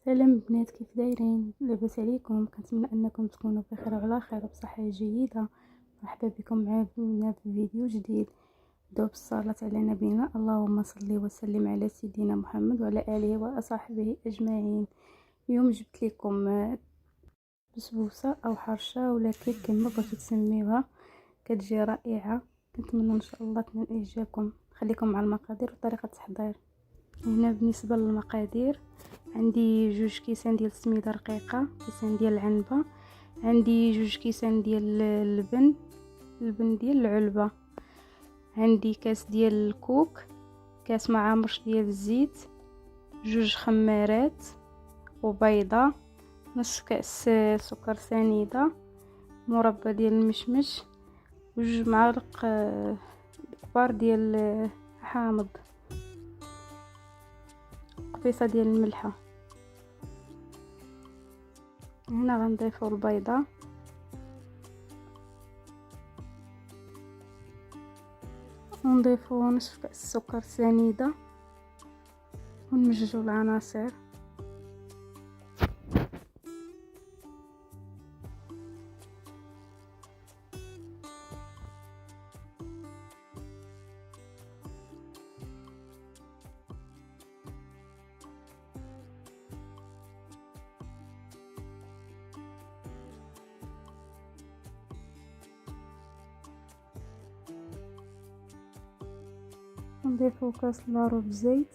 سلام بنات، كيف دايرين؟ لاباس عليكم؟ كنتمنى انكم تكونوا بخير وعلى خير وبصحه جيده. مرحبا بكم معنا في فيديو جديد. نبداو بالصلاه على نبينا. اللهم صل وسلم على سيدنا محمد وعلى اله وصحبه اجمعين. اليوم جبت لكم بسبوسه او حرشه ولا كيك كما بغيتو تسميوها، كتجي رائعه. كنتمنى ان شاء الله تنال اعجابكم. خليكم مع المقادير وطريقه التحضير. هنا بالنسبه للمقادير، عندي 2 كيسان ديال السميده رقيقه، كيسان ديال العنبه، عندي 2 كيسان ديال اللبن ديال العلبه، عندي كاس ديال الكوك، كاس مع مرش ديال الزيت، 2 خمارات وبيضه، نص كاس سكر سنيده، مربى ديال المشمش، و2 معالق كبار ديال حامض، قبيصه ديال الملحه. هنا غنضيفو البيضه ونضيفو نصف كاس سكر سنيده ونمزجو العناصر. نضيفو كاس لارو بزيت،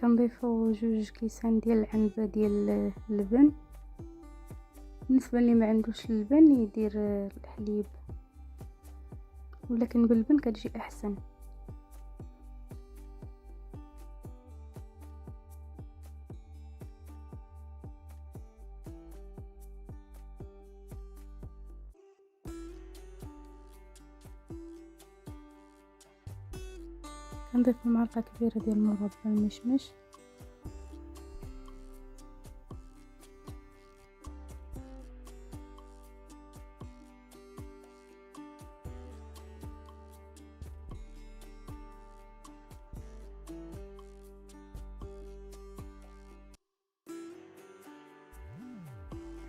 كنضيفو 2 كيسان ديال العنبه ديال اللبن. بالنسبه اللي ما عندوش اللبن يدير الحليب، ولكن باللبن كتجي احسن. كنضيف معلقه كبيره ديال مربى المشمش،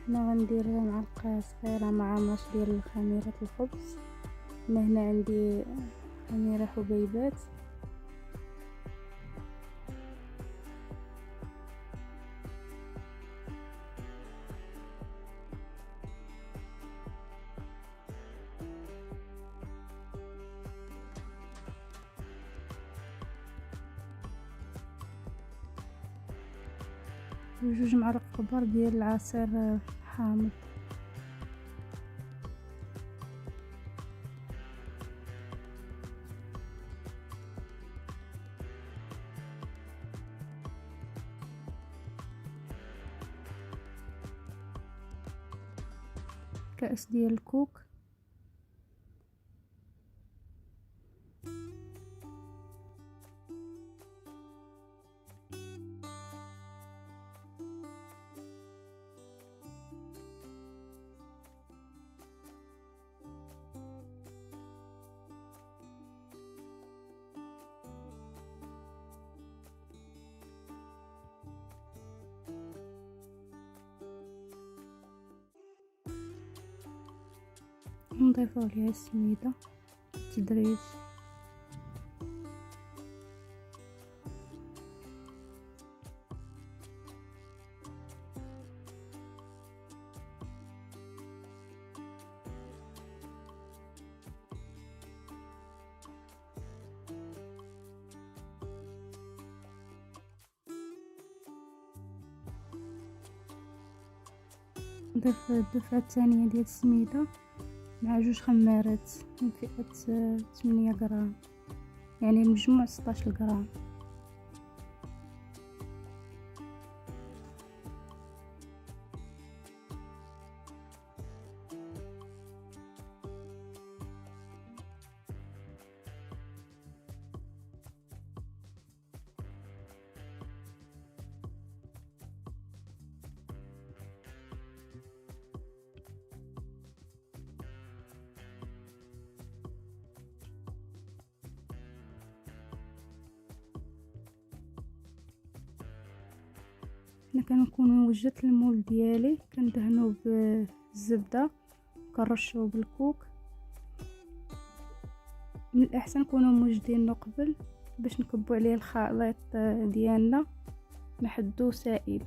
هنا غندير معلقه صغيره مع ماش ديال خميره الخبز. هنا عندي خميره حبيبات، و2 معالق كبار ديال العصير حامض. كاس ديال الكوك، نضيفو عليها السميده بالتدريج. نضيف الدفعه الثانيه ديال السميده مع 2 خمارات من فئة 8 غرام، يعني المجموع 16 غرام. انا كنكون وجدت المول ديالي كندهنو بالزبده وكنرشو بالكوك. من الاحسن نكونوا موجدين قبل باش نكبوا عليه الخليط ديالنا نحدو سائل.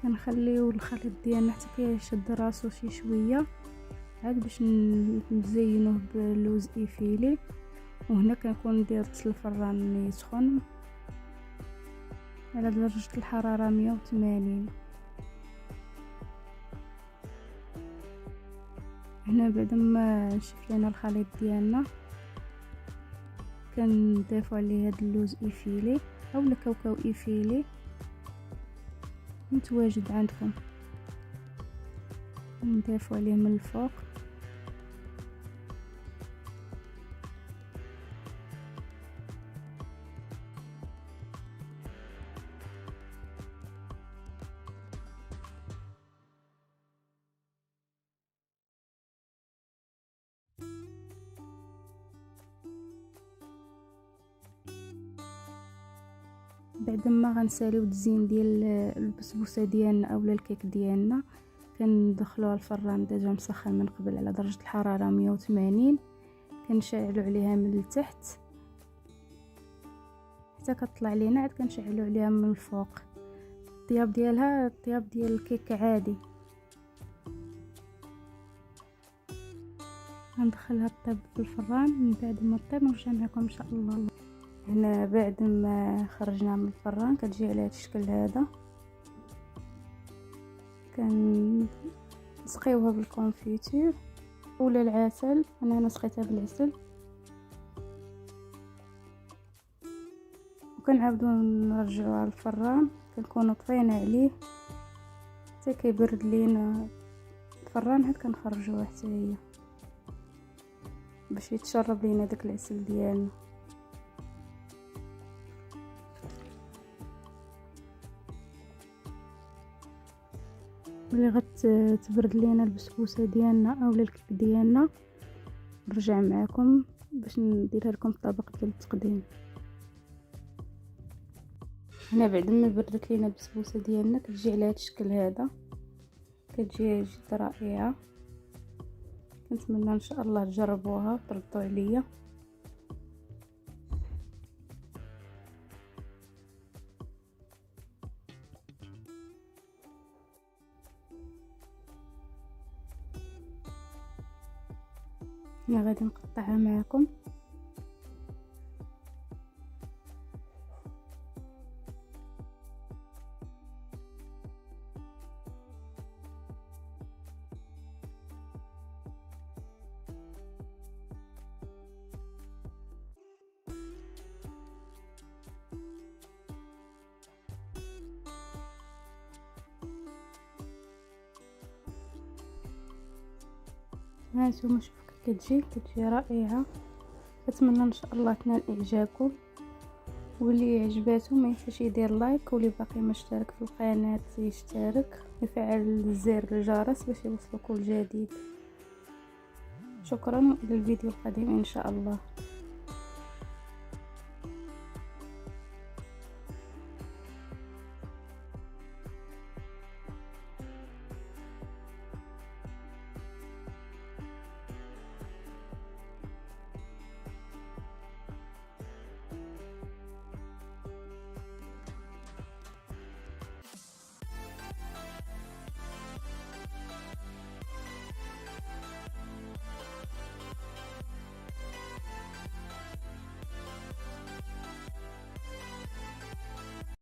كنخليو الخليط ديالنا حتى كيشد راسو شي شويه عاد باش نزينوه بلوز ايفيلي. وهنا كنكون درت الفران يسخن على درجه الحراره 180. هنا بعد ما نشف لينا الخليط ديالنا كنضيفو عليه هاد اللوز ايفيلي او الكاوكاو ايفيلي متواجد عندكم، نضيفو عليه من الفوق. بعد ما غنساليو التزيين ديال البسبوسه ديالنا اولا الكيك ديالنا كندخلوها الفران ديجا مسخن من قبل على درجه الحراره 180. كنشعلو عليها من التحت حتى كتطلع لينا، عاد كنشعلو عليها من الفوق. الطياب ديالها الطياب ديال الكيك عادي. غندخلها طيب في الفران، من بعد ما طيب نرجع معكم ان شاء الله. هنا بعد ما خرجنا من الفران كتجي على هذا الشكل هذا. كنسقيوها بالكونفيتور ولا العسل، انا سقيتها بالعسل، وكنعاودو نرجعوها للفران. كنكونوا طفينا عليه حتى كيبرد لينا الفران، عاد كنخرجوها حتى هي باش يتشرب لينا داك العسل ديالنا. ملي غتبرد لينا البسبوسه ديالنا اولا الكيك ديالنا نرجع معكم باش نديرها لكم الطبق ديال التقديم. هنا بعد ما بردت لينا البسبوسه ديالنا كتجي على هذا الشكل هذا، كتجي جد رائعه. كنتمنى ان شاء الله تجربوها وتردوا عليا. انا غادي نقطعها معكم. هانتوما شوفوا كتجي رائعه. كنتمنى ان شاء الله تنال اعجابكم، واللي عجباتو ما ينساش يدير لايك، واللي باقي ما اشترك في القناه يشترك ويفعل زر الجرس باش يوصلوا كل جديد. شكرا، الى الفيديو القادم ان شاء الله.